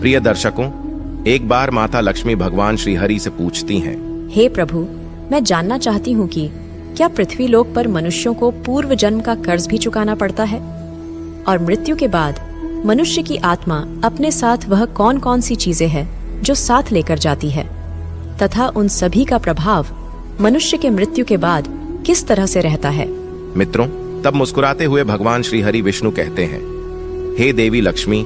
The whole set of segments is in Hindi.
प्रिय दर्शकों, एक बार माता लक्ष्मी भगवान श्री हरि से पूछती हैं, हे प्रभु, मैं जानना चाहती हूँ कि क्या पृथ्वी लोक पर मनुष्यों को पूर्व जन्म का कर्ज भी चुकाना पड़ता है, और मृत्यु के बाद मनुष्य की आत्मा अपने साथ वह कौन कौन सी चीजें हैं जो साथ लेकर जाती है, तथा उन सभी का प्रभाव मनुष्य के मृत्यु के बाद किस तरह से रहता है। मित्रों, तब मुस्कुराते हुए भगवान श्री हरि विष्णु कहते हैं, हे देवी लक्ष्मी,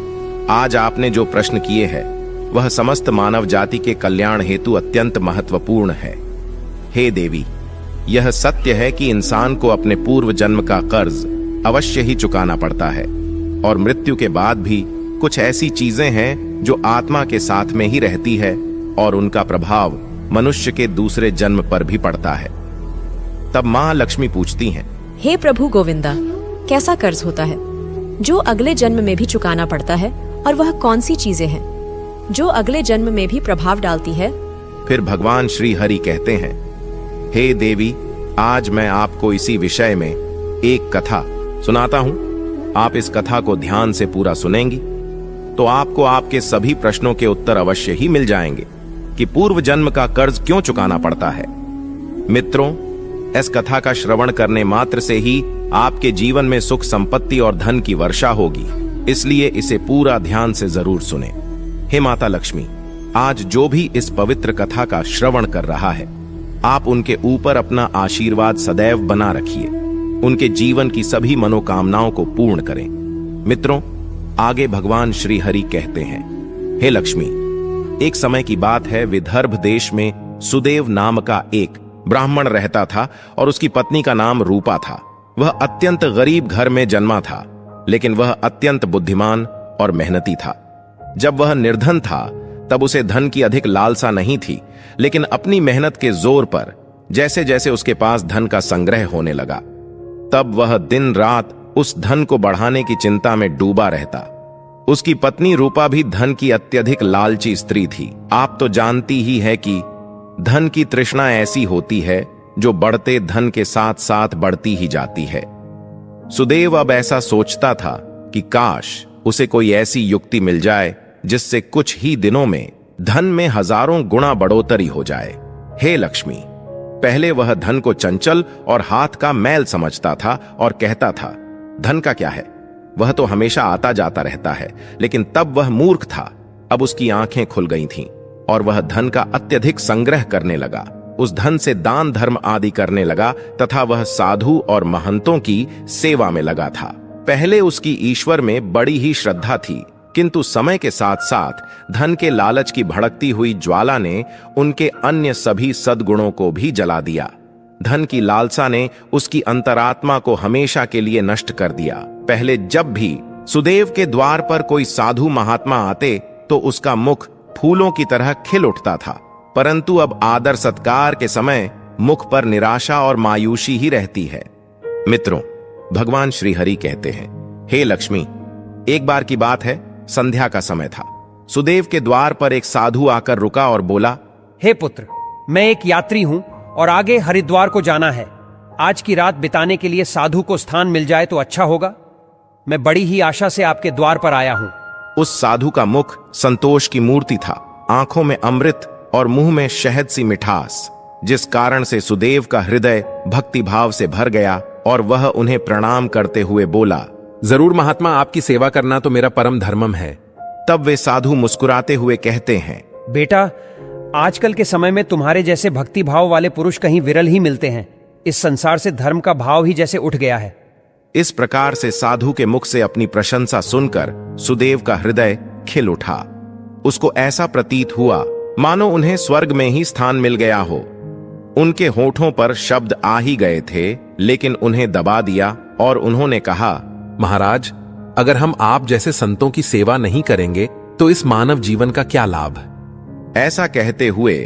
आज आपने जो प्रश्न किए हैं वह समस्त मानव जाति के कल्याण हेतु अत्यंत महत्वपूर्ण है। हे देवी, यह सत्य है कि इंसान को अपने पूर्व जन्म का कर्ज अवश्य ही चुकाना पड़ता है, और मृत्यु के बाद भी कुछ ऐसी चीजें हैं जो आत्मा के साथ में ही रहती है और उनका प्रभाव मनुष्य के दूसरे जन्म पर भी पड़ता है। तब मां लक्ष्मी पूछती हैं, हे प्रभु गोविंदा, कैसा कर्ज होता है जो अगले जन्म में भी चुकाना पड़ता है, और वह कौन सी चीजें हैं जो अगले जन्म में भी प्रभाव डालती है। फिर भगवान श्री हरि कहते हैं, हे देवी, आज मैं आपको इसी विषय में एक कथा सुनाता हूं। आप इस कथा को ध्यान से पूरा सुनेंगी तो आपको आपके सभी प्रश्नों के उत्तर अवश्य ही मिल जाएंगे कि पूर्व जन्म का कर्ज क्यों चुकाना पड़ता है। मित्रों, इस कथा का श्रवण करने मात्र से ही आपके जीवन में सुख संपत्ति और धन की वर्षा होगी, इसलिए इसे पूरा ध्यान से जरूर सुने। हे माता लक्ष्मी, आज जो भी इस पवित्र कथा का श्रवण कर रहा है, आप उनके ऊपर अपना आशीर्वाद सदैव बना रखिए, उनके जीवन की सभी मनोकामनाओं को पूर्ण करें। मित्रों, आगे भगवान श्री हरि कहते हैं, हे लक्ष्मी, एक समय की बात है, विदर्भ देश में सुदेव नाम का एक ब्राह्मण रहता था और उसकी पत्नी का नाम रूपा था। वह अत्यंत गरीब घर में जन्मा था, लेकिन वह अत्यंत बुद्धिमान और मेहनती था। जब वह निर्धन था तब उसे धन की अधिक लालसा नहीं थी, लेकिन अपनी मेहनत के जोर पर जैसे जैसे उसके पास धन का संग्रह होने लगा, तब वह दिन रात उस धन को बढ़ाने की चिंता में डूबा रहता। उसकी पत्नी रूपा भी धन की अत्यधिक लालची स्त्री थी। आप तो जानती ही है कि धन की तृष्णा ऐसी होती है जो बढ़ते धन के साथ साथ बढ़ती ही जाती है। सुदेव अब ऐसा सोचता था कि काश उसे कोई ऐसी युक्ति मिल जाए जिससे कुछ ही दिनों में धन में हजारों गुना बढ़ोतरी हो जाए। हे लक्ष्मी, पहले वह धन को चंचल और हाथ का मैल समझता था और कहता था, धन का क्या है, वह तो हमेशा आता जाता रहता है। लेकिन तब वह मूर्ख था। अब उसकी आंखें खुल गई थीं और वह धन का अत्यधिक संग्रह करने लगा। उस धन से दान धर्म आदि करने लगा तथा वह साधु और महंतों की सेवा में लगा था। पहले उसकी ईश्वर में बड़ी ही श्रद्धा थी, किंतु समय के साथ साथ धन के लालच की भड़कती हुई ज्वाला ने उनके अन्य सभी सद्गुणों को भी जला दिया। धन की लालसा ने उसकी अंतरात्मा को हमेशा के लिए नष्ट कर दिया। पहले जब भी सुदेव के द्वार पर कोई साधु महात्मा आते तो उसका मुख फूलों की तरह खिल उठता था, परंतु अब आदर सत्कार के समय मुख पर निराशा और मायूसी ही रहती है। मित्रों, भगवान श्री हरि कहते हैं, हे लक्ष्मी, एक बार की बात है, संध्या का समय था। सुदेव के द्वार पर एक साधु आकर रुका और बोला, हे पुत्र, मैं एक यात्री हूं और आगे हरिद्वार को जाना है। आज की रात बिताने के लिए साधु को स्थान मिल जाए तो अच्छा होगा। मैं बड़ी ही आशा से आपके द्वार पर आया हूं। उस साधु का मुख संतोष की मूर्ति था, आंखों में अमृत और मुंह में शहद सी मिठास, जिस कारण से सुदेव का हृदय भक्ति भाव से भर गया और वह उन्हें प्रणाम करते हुए बोला, जरूर महात्मा, आपकी सेवा करना तो मेरा परम धर्मम है। तब वे साधु मुस्कुराते हुए कहते हैं, बेटा, आजकल के समय में तुम्हारे जैसे भक्ति भाव वाले पुरुष कहीं विरल ही मिलते हैं। इस संसार से धर्म का भाव ही जैसे उठ गया है। इस प्रकार से साधु के मुख से अपनी प्रशंसा सुनकर सुदेव का हृदय खिल उठा। उसको ऐसा प्रतीत हुआ मानो उन्हें स्वर्ग में ही स्थान मिल गया हो। उनके होठों पर शब्द आ ही गए थे, लेकिन उन्हें दबा दिया और उन्होंने कहा, महाराज, अगर हम आप जैसे संतों की सेवा नहीं करेंगे तो इस मानव जीवन का क्या लाभ। ऐसा कहते हुए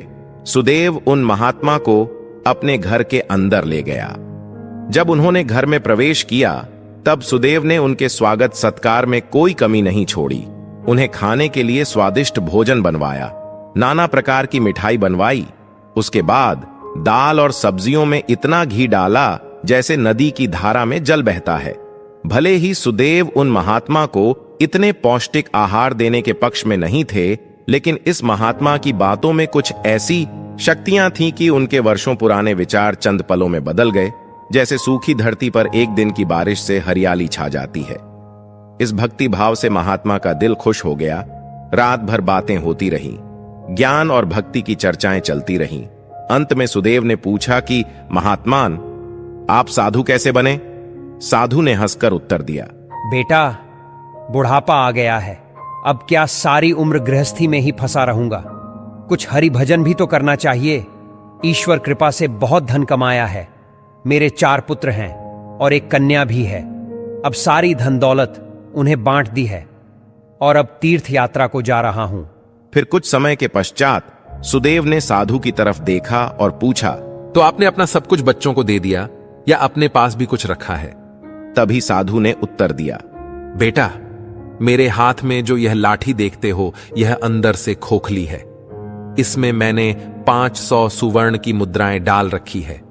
सुदेव उन महात्मा को अपने घर के अंदर ले गया। जब उन्होंने घर में प्रवेश किया तब सुदेव ने उनके स्वागत सत्कार में कोई कमी नहीं छोड़ी। उन्हें खाने के लिए स्वादिष्ट भोजन बनवाया, नाना प्रकार की मिठाई बनवाई। उसके बाद दाल और सब्जियों में इतना घी डाला जैसे नदी की धारा में जल बहता है। भले ही सुदेव उन महात्मा को इतने पौष्टिक आहार देने के पक्ष में नहीं थे, लेकिन इस महात्मा की बातों में कुछ ऐसी शक्तियां थीं कि उनके वर्षों पुराने विचार चंद पलों में बदल गए, जैसे सूखी धरती पर एक दिन की बारिश से हरियाली छा जाती है। इस भक्ति भाव से महात्मा का दिल खुश हो गया। रात भर बातें होती रहीं, ज्ञान और भक्ति की चर्चाएं चलती रहीं। अंत में सुदेव ने पूछा कि महात्मान, आप साधु कैसे बने? साधु ने हंसकर उत्तर दिया, बेटा, बुढ़ापा आ गया है, अब क्या सारी उम्र गृहस्थी में ही फंसा रहूंगा? कुछ हरि भजन भी तो करना चाहिए। ईश्वर कृपा से बहुत धन कमाया है। मेरे 4 पुत्र हैं और एक कन्या भी है। अब सारी धन दौलत उन्हें बांट दी है और अब तीर्थ यात्रा को जा रहा हूं। फिर कुछ समय के पश्चात सुदेव ने साधु की तरफ देखा और पूछा, तो आपने अपना सब कुछ बच्चों को दे दिया या अपने पास भी कुछ रखा है? तभी साधु ने उत्तर दिया, बेटा, मेरे हाथ में जो यह लाठी देखते हो, यह अंदर से खोखली है। इसमें मैंने 500 सुवर्ण की मुद्राएं डाल रखी है।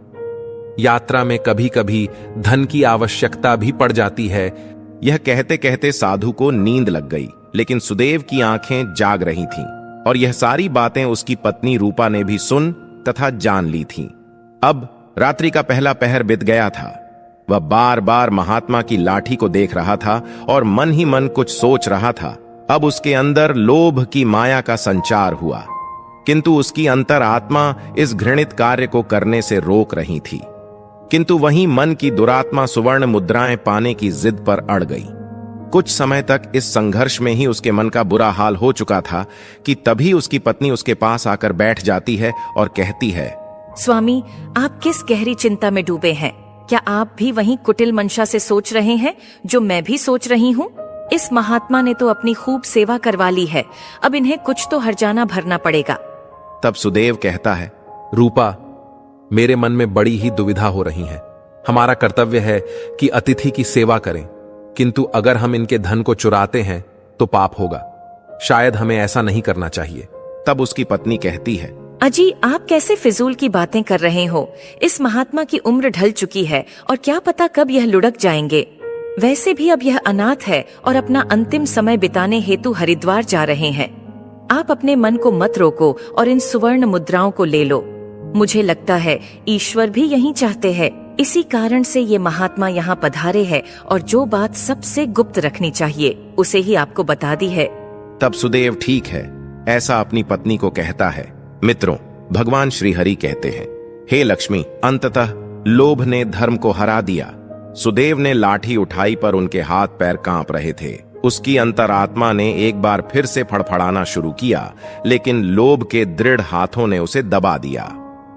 यात्रा में कभी कभी धन की आवश्यकता भी पड़ जाती है। यह कहते कहते साधु को नींद लग गई, लेकिन सुदेव की आंखें जाग रही थीं और यह सारी बातें उसकी पत्नी रूपा ने भी सुन तथा जान ली थीं। अब रात्रि का पहला पहर बीत गया था। वह बार बार महात्मा की लाठी को देख रहा था और मन ही मन कुछ सोच रहा था। अब उसके अंदर लोभ की माया का संचार हुआ, किंतु उसकी अंतर आत्मा इस घृणित कार्य को करने से रोक रही थी। किंतु वहीं मन की दुरात्मा सुवर्ण मुद्राएं पाने की जिद पर अड़ गई। कुछ समय तक इस संघर्ष में ही उसके मन का बुरा हाल हो चुका था कि तभी उसकी पत्नी उसके पास आकर बैठ जाती है और कहती है, स्वामी, आप किस गहरी चिंता में डूबे हैं? क्या आप भी वहीं कुटिल मंशा से सोच रहे हैं जो मैं भी सोच रही हूँ? इस महात्मा ने तो अपनी खूब सेवा करवा ली है, अब इन्हें कुछ तो हर्जाना भरना पड़ेगा। तब सुदेव कहता है, रूपा, मेरे मन में बड़ी ही दुविधा हो रही है। हमारा कर्तव्य है कि अतिथि की सेवा करें, किंतु अगर हम इनके धन को चुराते हैं तो पाप होगा। शायद हमें ऐसा नहीं करना चाहिए। तब उसकी पत्नी कहती है, अजी, आप कैसे फिजूल की बातें कर रहे हो? इस महात्मा की उम्र ढल चुकी है और क्या पता कब यह लुढ़क जाएंगे। वैसे भी अब यह अनाथ है और अपना अंतिम समय बिताने हेतु हरिद्वार जा रहे हैं। आप अपने मन को मत रोको और इन सुवर्ण मुद्राओं को ले लो। मुझे लगता है ईश्वर भी यही चाहते हैं। इसी कारण से ये महात्मा यहाँ पधारे हैं और जो बात सबसे गुप्त रखनी चाहिए उसे ही आपको बता दी है। तब सुदेव ठीक है ऐसा अपनी पत्नी को कहता है। मित्रों, भगवान श्री हरि कहते हैं, हे लक्ष्मी, अंततः लोभ ने धर्म को हरा दिया। सुदेव ने लाठी उठाई पर उनके हाथ पैर कांप रहे थे। उसकी अंतरात्मा ने एक बार फिर से फड़फड़ाना शुरू किया, लेकिन लोभ के दृढ़ हाथों ने उसे दबा दिया।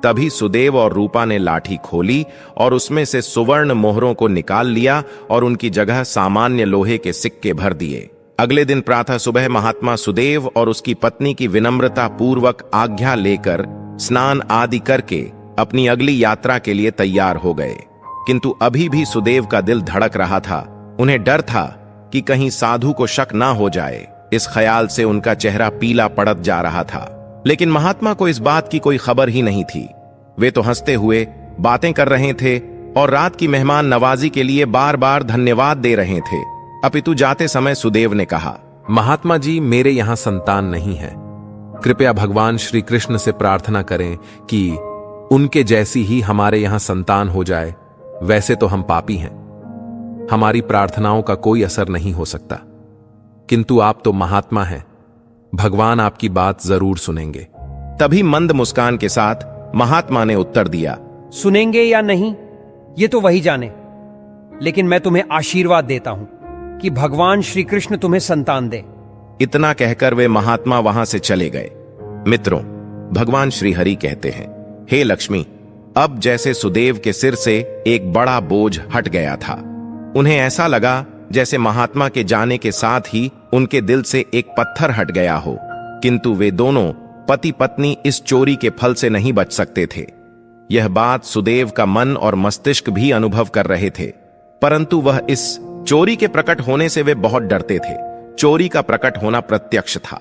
तभी सुदेव और रूपा ने लाठी खोली और उसमें से सुवर्ण मोहरों को निकाल लिया और उनकी जगह सामान्य लोहे के सिक्के भर दिए। अगले दिन प्रातः सुबह महात्मा सुदेव और उसकी पत्नी की विनम्रता पूर्वक आज्ञा लेकर स्नान आदि करके अपनी अगली यात्रा के लिए तैयार हो गए। किंतु अभी भी सुदेव का दिल धड़क रहा था। उन्हें डर था कि कहीं साधु को शक ना हो जाए। इस ख्याल से उनका चेहरा पीला पड़त जा रहा था। लेकिन महात्मा को इस बात की कोई खबर ही नहीं थी। वे तो हंसते हुए बातें कर रहे थे और रात की मेहमान नवाजी के लिए बार बार धन्यवाद दे रहे थे। अपितु जाते समय सुदेव ने कहा, महात्मा जी, मेरे यहां संतान नहीं है। कृपया भगवान श्री कृष्ण से प्रार्थना करें कि उनके जैसी ही हमारे यहां संतान हो जाए। वैसे तो हम पापी हैं, हमारी प्रार्थनाओं का कोई असर नहीं हो सकता, किंतु आप तो महात्मा हैं, भगवान आपकी बात जरूर सुनेंगे। तभी मंद मुस्कान के साथ महात्मा ने उत्तर दिया, सुनेंगे या नहीं ये तो वही जाने, लेकिन मैं तुम्हें आशीर्वाद देता हूं कि भगवान श्री कृष्ण तुम्हें संतान दे। इतना कहकर वे महात्मा वहां से चले गए। मित्रों, भगवान श्री हरि कहते हैं, हे लक्ष्मी, अब जैसे सुदेव के सिर से एक बड़ा बोझ हट गया था। उन्हें ऐसा लगा जैसे महात्मा के जाने के साथ ही उनके दिल से एक पत्थर हट गया हो। किंतु वे दोनों पति पत्नी इस चोरी के फल से नहीं बच सकते थे। यह बात सुदेव का मन और मस्तिष्क भी अनुभव कर रहे थे, परंतु वह इस चोरी के प्रकट होने से वे बहुत डरते थे। चोरी का प्रकट होना प्रत्यक्ष था,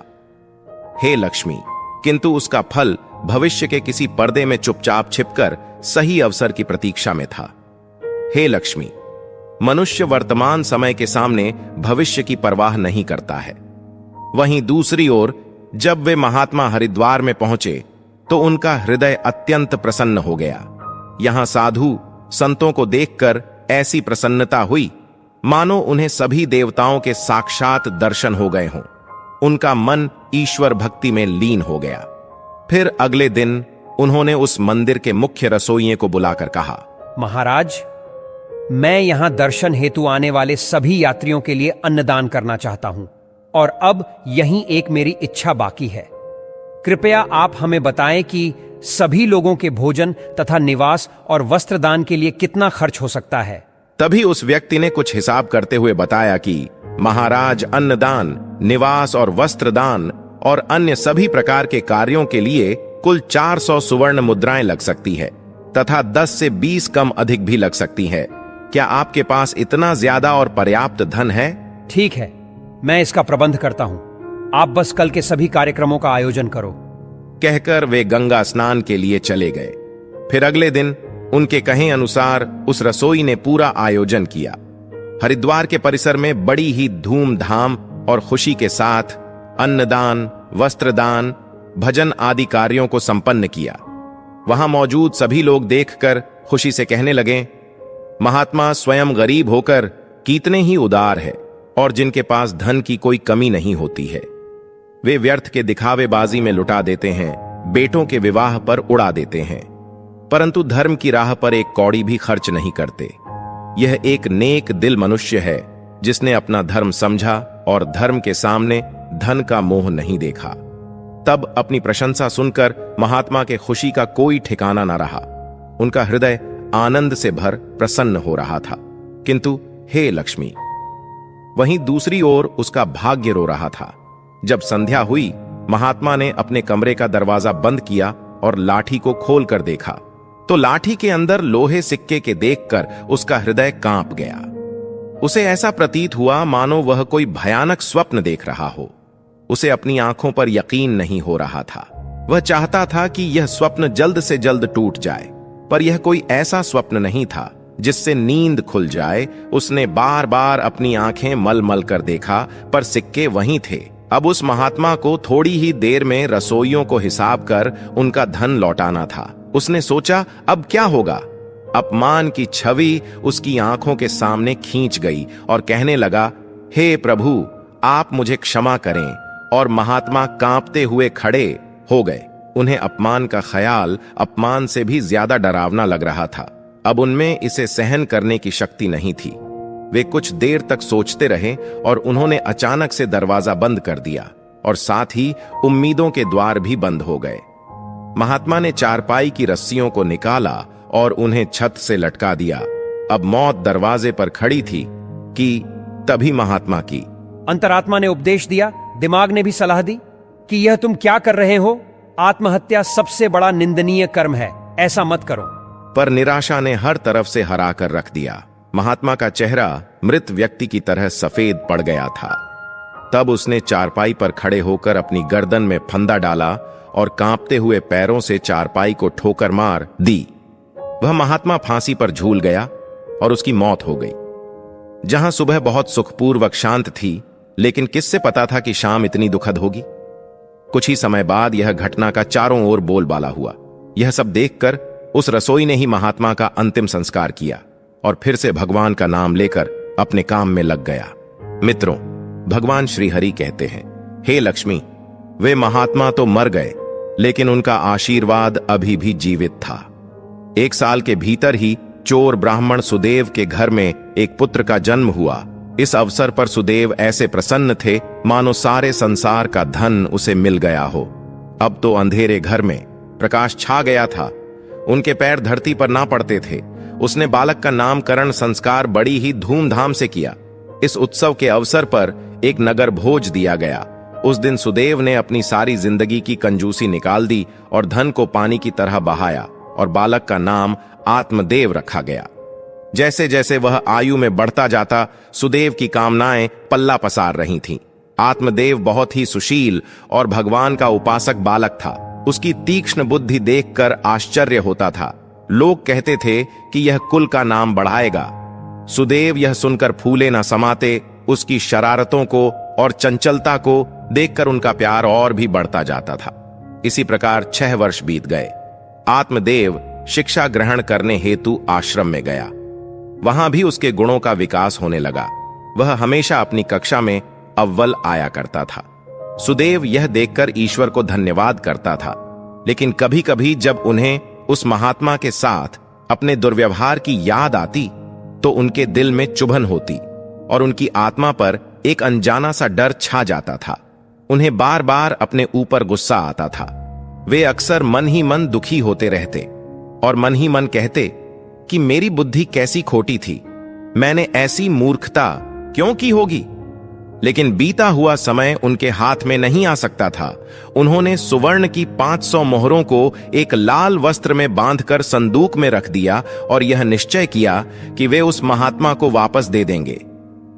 हे लक्ष्मी, किंतु उसका फल भविष्य के किसी पर्दे में चुपचाप छिपकर सही अवसर की प्रतीक्षा में था। हे लक्ष्मी, मनुष्य वर्तमान समय के सामने भविष्य की परवाह नहीं करता है। वहीं दूसरी ओर जब वे महात्मा हरिद्वार में पहुंचे तो उनका हृदय अत्यंत प्रसन्न हो गया। यहां साधु संतों को देखकर ऐसी प्रसन्नता हुई मानो उन्हें सभी देवताओं के साक्षात दर्शन हो गए हों। उनका मन ईश्वर भक्ति में लीन हो गया। फिर अगले दिन उन्होंने उस मंदिर के मुख्य रसोइये को बुलाकर कहा, महाराज, मैं यहां दर्शन हेतु आने वाले सभी यात्रियों के लिए अन्नदान करना चाहता हूं और अब यहीं एक मेरी इच्छा बाकी है। कृपया आप हमें बताएं कि सभी लोगों के भोजन तथा निवास और वस्त्रदान के लिए कितना खर्च हो सकता है। तभी उस व्यक्ति ने कुछ हिसाब करते हुए बताया कि महाराज, अन्नदान, निवास और वस्त्रदान और अन्य सभी प्रकार के कार्यों के लिए कुल 400 सुवर्ण मुद्राएं लग सकती है तथा 10 से 20 कम अधिक भी लग सकती है। क्या आपके पास इतना ज्यादा और पर्याप्त धन है? ठीक है, मैं इसका प्रबंध करता हूं। आप बस कल के सभी कार्यक्रमों का आयोजन करो। कहकर वे गंगा स्नान के लिए चले गए। फिर अगले दिन उनके कहे अनुसार उस रसोई ने पूरा आयोजन किया। हरिद्वार के परिसर में बड़ी ही धूमधाम और खुशी के साथ अन्नदान, वस्त्रदान, भजन आदि कार्यों को संपन्न किया। वहां मौजूद सभी लोग देखकर खुशी से कहने लगे, महात्मा स्वयं गरीब होकर कितने ही उदार है और जिनके पास धन की कोई कमी नहीं होती है। वे व्यर्थ के दिखावेबाजी में लुटा देते हैं, बेटों के विवाह पर उड़ा देते हैं, परंतु धर्म की राह पर एक कौड़ी भी खर्च नहीं करते। यह एक नेक दिल मनुष्य है जिसने अपना धर्म समझा और धर्म के सामने धन का मोह नहीं देखा। तब अपनी प्रशंसा सुनकर महात्मा के खुशी का कोई ठिकाना न रहा। उनका हृदय आनंद से भर प्रसन्न हो रहा था। किंतु हे लक्ष्मी, वहीं दूसरी ओर उसका भाग्य रो रहा था। जब संध्या हुई, महात्मा ने अपने कमरे का दरवाजा बंद किया और लाठी को खोलकर देखा तो लाठी के अंदर लोहे सिक्के के देखकर उसका हृदय कांप गया। उसे ऐसा प्रतीत हुआ मानो वह कोई भयानक स्वप्न देख रहा हो। उसे अपनी आंखों पर यकीन नहीं हो रहा था। वह चाहता था कि यह स्वप्न जल्द से जल्द टूट जाए, पर यह कोई ऐसा स्वप्न नहीं था जिससे नींद खुल जाए। उसने बार बार अपनी आंखें मल मल कर देखा, पर सिक्के वहीं थे। अब उस महात्मा को थोड़ी ही देर में रसोइयों को हिसाब कर उनका धन लौटाना था। उसने सोचा, अब क्या होगा? अपमान की छवि उसकी आंखों के सामने खींच गई और कहने लगा, हे प्रभु, आप मुझे क्षमा करें। और महात्मा कांपते हुए खड़े हो गए। उन्हें अपमान का ख्याल अपमान से भी ज्यादा डरावना लग रहा था। अब उनमें इसे सहन करने की शक्ति नहीं थी। वे कुछ देर तक सोचते रहे और उन्होंने अचानक से दरवाजा बंद कर दिया और साथ ही उम्मीदों के द्वार भी बंद हो गए। महात्मा ने चारपाई की रस्सियों को निकाला और उन्हें छत से लटका दिया। अब मौत दरवाजे पर खड़ी थी कि तभी महात्मा की अंतरात्मा ने उपदेश दिया, दिमाग ने भी सलाह दी कि यह तुम क्या कर रहे हो? आत्महत्या सबसे बड़ा निंदनीय कर्म है, ऐसा मत करो। पर निराशा ने हर तरफ से हरा कर रख दिया। महात्मा का चेहरा मृत व्यक्ति की तरह सफेद पड़ गया था। तब उसने चारपाई पर खड़े होकर अपनी गर्दन में फंदा डाला और कांपते हुए पैरों से चारपाई को ठोकर मार दी। वह महात्मा फांसी पर झूल गया और उसकी मौत हो गई। जहां सुबह बहुत सुखपूर्वक शांत थी, लेकिन किससे पता था कि शाम इतनी दुखद होगी। कुछ ही समय बाद यह घटना का चारों ओर बोलबाला हुआ। यह सब देखकर उस रसोई ने ही महात्मा का अंतिम संस्कार किया और फिर से भगवान का नाम लेकर अपने काम में लग गया। मित्रों, भगवान श्री हरि कहते हैं, हे लक्ष्मी, वे महात्मा तो मर गए, लेकिन उनका आशीर्वाद अभी भी जीवित था। 1 साल के भीतर ही चोर ब्राह्मण सुदेव के घर में एक पुत्र का जन्म हुआ। इस अवसर पर सुदेव ऐसे प्रसन्न थे मानो सारे संसार का धन उसे मिल गया हो। अब तो अंधेरे घर में प्रकाश छा गया था। उनके पैर धरती पर ना पड़ते थे। उसने बालक का नामकरण संस्कार बड़ी ही धूमधाम से किया। इस उत्सव के अवसर पर एक नगर भोज दिया गया। उस दिन सुदेव ने अपनी सारी जिंदगी की कंजूसी निकाल दी और धन को पानी की तरह बहाया और बालक का नाम आत्मदेव रखा गया। जैसे जैसे वह आयु में बढ़ता जाता, सुदेव की कामनाएं पल्ला पसार रही थीं। आत्मदेव बहुत ही सुशील और भगवान का उपासक बालक था। उसकी तीक्ष्ण बुद्धि देखकर आश्चर्य होता था। लोग कहते थे कि यह कुल का नाम बढ़ाएगा। सुदेव यह सुनकर फूले न समाते, उसकी शरारतों को और चंचलता को देखकर उनका प्यार और भी बढ़ता जाता था। इसी प्रकार 6 वर्ष बीत गए। आत्मदेव शिक्षा ग्रहण करने हेतु आश्रम में गया। वहां भी उसके गुणों का विकास होने लगा। वह हमेशा अपनी कक्षा में अव्वल आया करता था। सुदेव यह देखकर ईश्वर को धन्यवाद करता था, लेकिन कभी कभी जब उन्हें उस महात्मा के साथ अपने दुर्व्यवहार की याद आती तो उनके दिल में चुभन होती और उनकी आत्मा पर एक अनजाना सा डर छा जाता था। उन्हें बार बार अपने ऊपर गुस्सा आता था। वे अक्सर मन ही मन दुखी होते रहते और मन ही मन कहते कि मेरी बुद्धि कैसी खोटी थी, मैंने ऐसी मूर्खता क्यों की होगी। लेकिन बीता हुआ समय उनके हाथ में नहीं आ सकता था। उन्होंने सुवर्ण की 500 मोहरों को एक लाल वस्त्र में बांधकर संदूक में रख दिया और यह निश्चय किया कि वे उस महात्मा को वापस दे देंगे।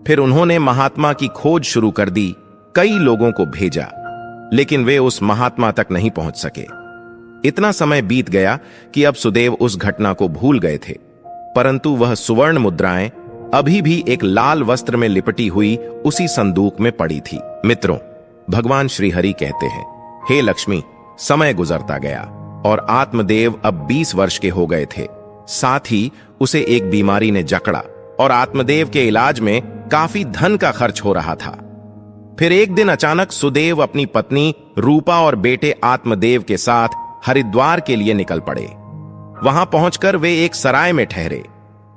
फिर उन्होंने महात्मा की खोज शुरू कर दी। कई लोगों को भेजा, लेकिन वे उस महात्मा तक नहीं पहुंच सके। इतना समय बीत गया कि अब सुदेव उस घटना को भूल गए थे, परंतु वह सुवर्ण मुद्राएं अभी भी एक लाल वस्त्र में लिपटी हुई उसी संदूक में पड़ी थी। मित्रों, भगवान श्री हरि कहते हैं, हे लक्ष्मी, समय गुजरता गया और आत्मदेव अब 20 वर्ष के हो गए थे। साथ ही उसे एक बीमारी ने जकड़ा और आत्मदेव के इलाज में काफी धन का खर्च हो रहा था। फिर एक दिन अचानक सुदेव अपनी पत्नी रूपा और बेटे आत्मदेव के साथ हरिद्वार के लिए निकल पड़े। वहां पहुंचकर वे एक सराय में ठहरे।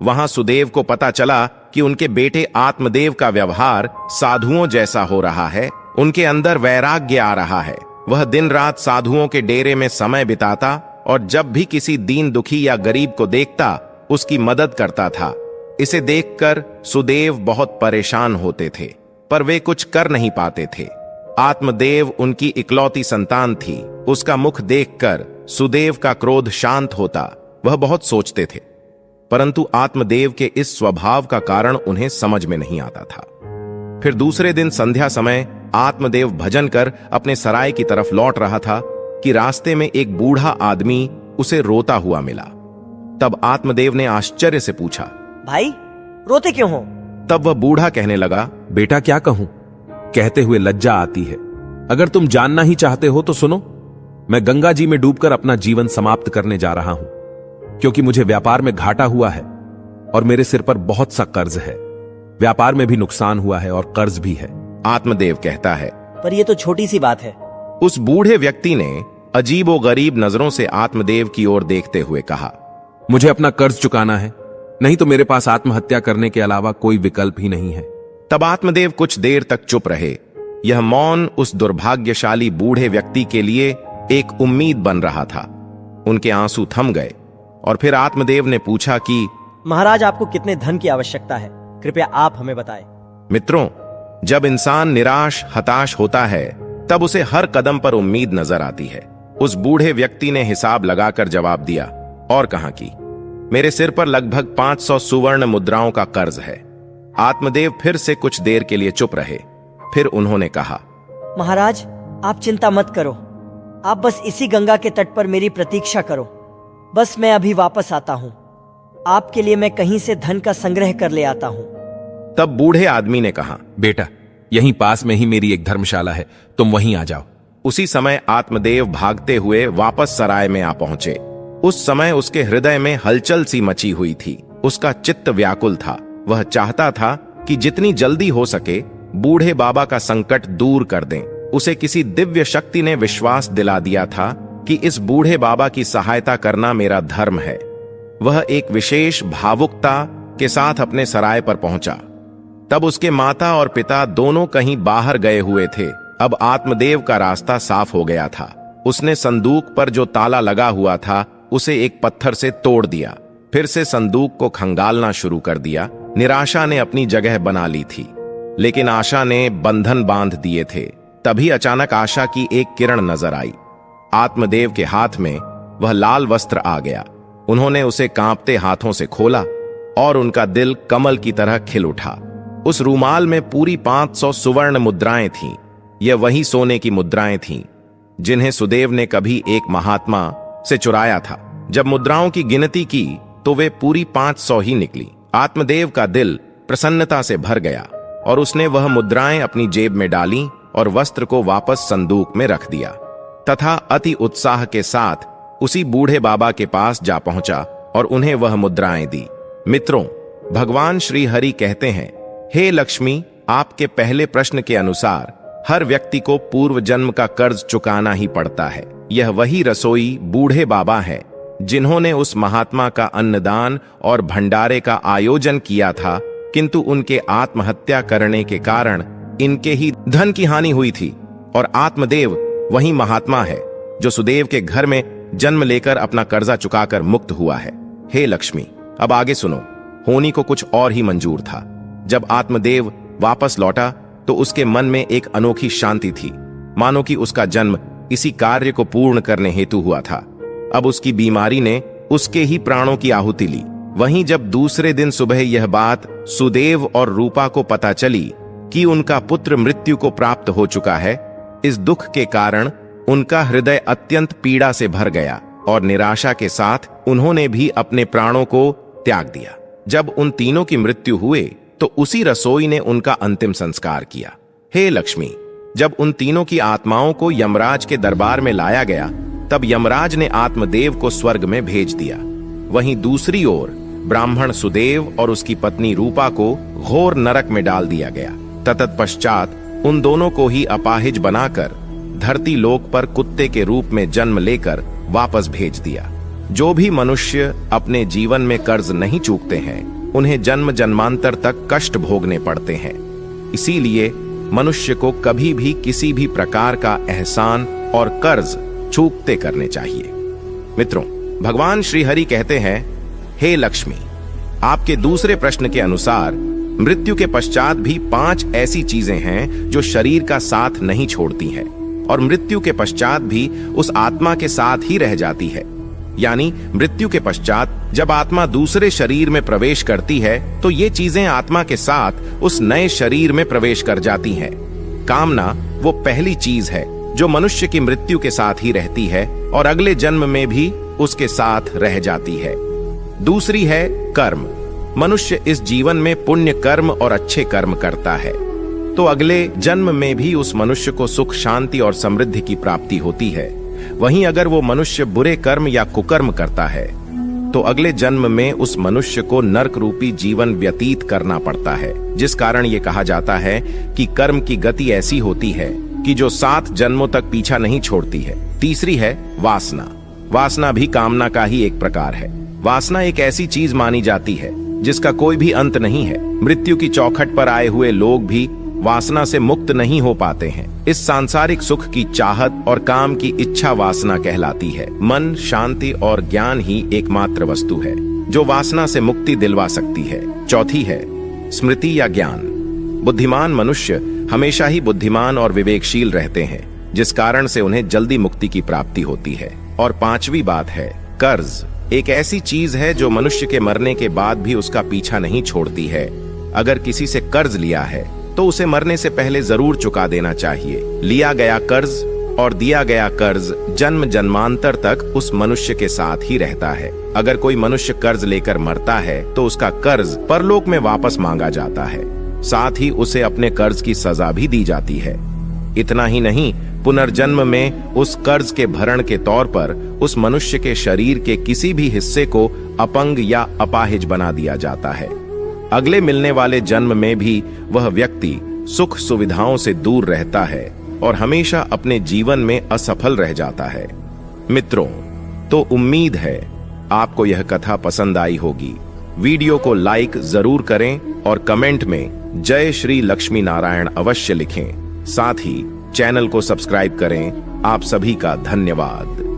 वहां सुदेव को पता चला कि उनके बेटे आत्मदेव का व्यवहार साधुओं जैसा हो रहा है। उनके अंदर वैराग्य आ रहा है। वह दिन रात साधुओं के डेरे में समय बिताता और जब भी किसी दीन दुखी या गरीब को देखता उसकी मदद करता था। इसे देखकर सुदेव बहुत परेशान होते थे, पर वे कुछ कर नहीं पाते थे। आत्मदेव उनकी इकलौती संतान थी। उसका मुख देखकर सुदेव का क्रोध शांत होता। वह बहुत सोचते थे, परंतु आत्मदेव के इस स्वभाव का कारण उन्हें समझ में नहीं आता था। फिर दूसरे दिन संध्या समय आत्मदेव भजन कर अपने सराय की तरफ लौट रहा था कि रास्ते में एक बूढ़ा आदमी उसे रोता हुआ मिला। तब आत्मदेव ने आश्चर्य से पूछा, भाई रोते क्यों हो? तब वह बूढ़ा कहने लगा, बेटा क्या कहूं, कहते हुए लज्जा आती है। अगर तुम जानना ही चाहते हो तो सुनो। मैं गंगा जी में डूबकर अपना जीवन समाप्त करने जा रहा हूं, क्योंकि मुझे व्यापार में घाटा हुआ है और मेरे सिर पर बहुत सा कर्ज है। व्यापार में भी नुकसान हुआ है और कर्ज भी है। आत्मदेव कहता है, पर यह तो छोटी सी बात है। उस बूढ़े व्यक्ति ने अजीबो गरीब नजरों से आत्मदेव की ओर देखते हुए कहा, मुझे अपना कर्ज चुकाना है, नहीं तो मेरे पास आत्महत्या करने के अलावा कोई विकल्प ही नहीं है। तब आत्मदेव कुछ देर तक चुप रहे। यह मौन उस दुर्भाग्यशाली बूढ़े व्यक्ति के लिए एक उम्मीद बन रहा था। उनके आंसू थम गए और फिर आत्मदेव ने पूछा कि महाराज, आपको कितने धन की आवश्यकता है? कृपया आप हमें बताएं। मित्रों, जब इंसान निराश हताश होता है तब उसे हर कदम पर उम्मीद नजर आती है। उस बूढ़े व्यक्ति ने हिसाब लगाकर जवाब दिया और कहा कि मेरे सिर पर लगभग 500 सुवर्ण मुद्राओं का कर्ज है। आत्मदेव फिर से कुछ देर के लिए चुप रहे। फिर उन्होंने कहा, महाराज, आप चिंता मत करो। आप बस इसी गंगा के तट पर मेरी प्रतीक्षा करो। बस मैं अभी वापस आता हूं। आपके लिए मैं कहीं से धन का संग्रह कर ले आता हूं। तब बूढ़े आदमी ने कहा, बेटा, यहीं पास में ही मेरी एक धर्मशाला है, तुम वहीं आ जाओ। उसी समय आत्मदेव भागते हुए वापस सराय में आ पहुंचे। उस समय उसके हृदय में हलचल सी मची हुई थी। उसका चित्त व्याकुल था। वह चाहता था कि जितनी जल्दी हो सके बूढ़े बाबा का संकट दूर कर दें। उसे किसी दिव्य शक्ति ने विश्वास दिला दिया था कि इस बूढ़े बाबा की सहायता करना मेरा धर्म है। वह एक विशेष भावुकता के साथ अपने सराय पर पहुंचा। तब उसके माता और पिता दोनों कहीं बाहर गए हुए थे। अब आत्मदेव का रास्ता साफ हो गया था। उसने संदूक पर जो ताला लगा हुआ था उसे एक पत्थर से तोड़ दिया। फिर से संदूक को खंगालना शुरू कर दिया। निराशा ने अपनी जगह बना ली थी, लेकिन आशा ने बंधन बांध दिए थे। तभी अचानक आशा की एक किरण नजर आई। आत्मदेव के हाथ में वह लाल वस्त्र आ गया। उन्होंने उसे कांपते हाथों से खोला और उनका दिल कमल की तरह खिल उठा। उस रूमाल में पूरी 500 सुवर्ण मुद्राएं थीं। यह वही सोने की मुद्राएं थीं जिन्हें सुदेव ने कभी एक महात्मा से चुराया था। जब मुद्राओं की गिनती की तो वे पूरी 500 ही निकली। आत्मदेव का दिल प्रसन्नता से भर गया और उसने वह मुद्राएं अपनी जेब में डाली और वस्त्र को वापस संदूक में रख दिया तथा अति उत्साह के साथ उसी बूढ़े बाबा के पास जा पहुंचा और उन्हें वह मुद्राएं दी। मित्रों, भगवान श्री हरि कहते हैं, हे लक्ष्मी, आपके पहले प्रश्न के अनुसार हर व्यक्ति को पूर्व जन्म का कर्ज चुकाना ही पड़ता है। यह वही रसोई बूढ़े बाबा है जिन्होंने उस महात्मा का अन्नदान और भंडारे का आयोजन किया था, किंतु उनके आत्महत्या करने के कारण इनके ही धन की हानि हुई थी। और आत्मदेव वही महात्मा है जो सुदेव के घर में जन्म लेकर अपना कर्जा चुकाकर मुक्त हुआ है। हे लक्ष्मी, अब आगे सुनो। होनी को कुछ और ही मंजूर था। जब आत्मदेव वापस लौटा तो उसके मन में एक अनोखी शांति थी, मानो कि उसका जन्म इसी कार्य को पूर्ण करने हेतु हुआ था। अब उसकी बीमारी ने उसके ही प्राणों की आहुति ली। वहीं जब दूसरे दिन सुबह यह बात सुदेव और रूपा को पता चली कि उनका पुत्र मृत्यु को प्राप्त हो चुका है, इस दुख के कारण उनका हृदय अत्यंत पीड़ा से भर गया और निराशा के साथ उन्होंने भी अपने प्राणों को त्याग दिया। जब उन तीनों की मृत्यु हुई तो उसी रसोई ने उनका अंतिम संस्कार किया। हे लक्ष्मी, जब उन तीनों की आत्माओं को यमराज के दरबार में लाया गया तब यमराज ने आत्मदेव को स्वर्ग में भेज दिया। वहीं दूसरी ओर ब्राह्मण सुदेव और उसकी पत्नी रूपा को घोर नरक में डाल दिया गया। तत्पश्चात उन दोनों को ही अपाहिज बनाकर धरती लोक पर कुत्ते के रूप में जन्म लेकर वापस भेज दिया। जो भी मनुष्य अपने जीवन में कर्ज नहीं चूकते हैं, उन्हें जन्म जन्मांतर तक कष्ट भोगने पड़ते हैं। इसीलिए मनुष्य को कभी भी किसी भी प्रकार का एहसान और कर्ज चूकते करने चाहिए। मित्रों, भगवान श्री हरि कहते हैं, हे लक्ष्मी, आपके दूसरे प्रश्न के अनुसार मृत्यु के पश्चात भी 5 ऐसी चीजें हैं जो शरीर का साथ नहीं छोड़ती हैं और मृत्यु के पश्चात भी उस आत्मा के साथ ही रह जाती है। यानी मृत्यु के पश्चात जब आत्मा दूसरे शरीर में प्रवेश करती है तो ये चीजें आत्मा के साथ उस नए शरीर में प्रवेश कर जाती हैं। कामना वो पहली चीज है जो मनुष्य की मृत्यु के साथ ही रहती है और अगले जन्म में भी उसके साथ रह जाती है। दूसरी है कर्म। मनुष्य इस जीवन में पुण्य कर्म और अच्छे कर्म करता है तो अगले जन्म में भी उस मनुष्य को सुख, शांति और समृद्धि की प्राप्ति होती है। वहीं अगर वो मनुष्य बुरे कर्म या कुकर्म करता है तो अगले जन्म में उस मनुष्य को नरक रूपी जीवन व्यतीत करना पड़ता है, जिस कारण ये कहा जाता है कि कर्म की गति ऐसी होती है कि जो 7 जन्मों तक पीछा नहीं छोड़ती है। तीसरी है वासना। वासना भी कामना का ही एक प्रकार है। वासना एक ऐसी चीज मानी जाती है जिसका कोई भी अंत नहीं है। मृत्यु की चौखट पर आए हुए लोग भी वासना से मुक्त नहीं हो पाते हैं। इस सांसारिक सुख की चाहत और काम की इच्छा वासना कहलाती है। मन, शांति और ज्ञान ही एकमात्र वस्तु है जो वासना से मुक्ति दिलवा सकती है। चौथी है स्मृति या ज्ञान। बुद्धिमान मनुष्य हमेशा ही बुद्धिमान और विवेकशील रहते हैं, जिस कारण से उन्हें जल्दी मुक्ति की प्राप्ति होती है। और 5वीं बात है कर्ज। एक ऐसी चीज है जो मनुष्य के मरने के बाद भी उसका पीछा नहीं छोड़ती है। अगर किसी से कर्ज लिया है तो उसे मरने से पहले जरूर चुका देना चाहिए। लिया गया कर्ज और दिया गया कर्ज जन्म जन्मांतर तक उस मनुष्य के साथ ही रहता है। अगर कोई मनुष्य कर्ज लेकर मरता है तो उसका कर्ज परलोक में वापस मांगा जाता है, साथ ही उसे अपने कर्ज की सजा भी दी जाती है। इतना ही नहीं, पुनर्जन्म में उस कर्ज के भरण के तौर पर उस मनुष्य के शरीर के किसी भी हिस्से को अपंग या अपाहिज बना दिया जाता है। अगले मिलने वाले जन्म में भी वह व्यक्ति सुख सुविधाओं से दूर रहता है और हमेशा अपने जीवन में असफल रह जाता है। मित्रों, तो उम्मीद है आपको यह कथा पसंद आई होगी। वीडियो को लाइक जरूर करें और कमेंट में जय श्री लक्ष्मी नारायण अवश्य लिखें। साथ ही चैनल को सब्सक्राइब करें। आप सभी का धन्यवाद।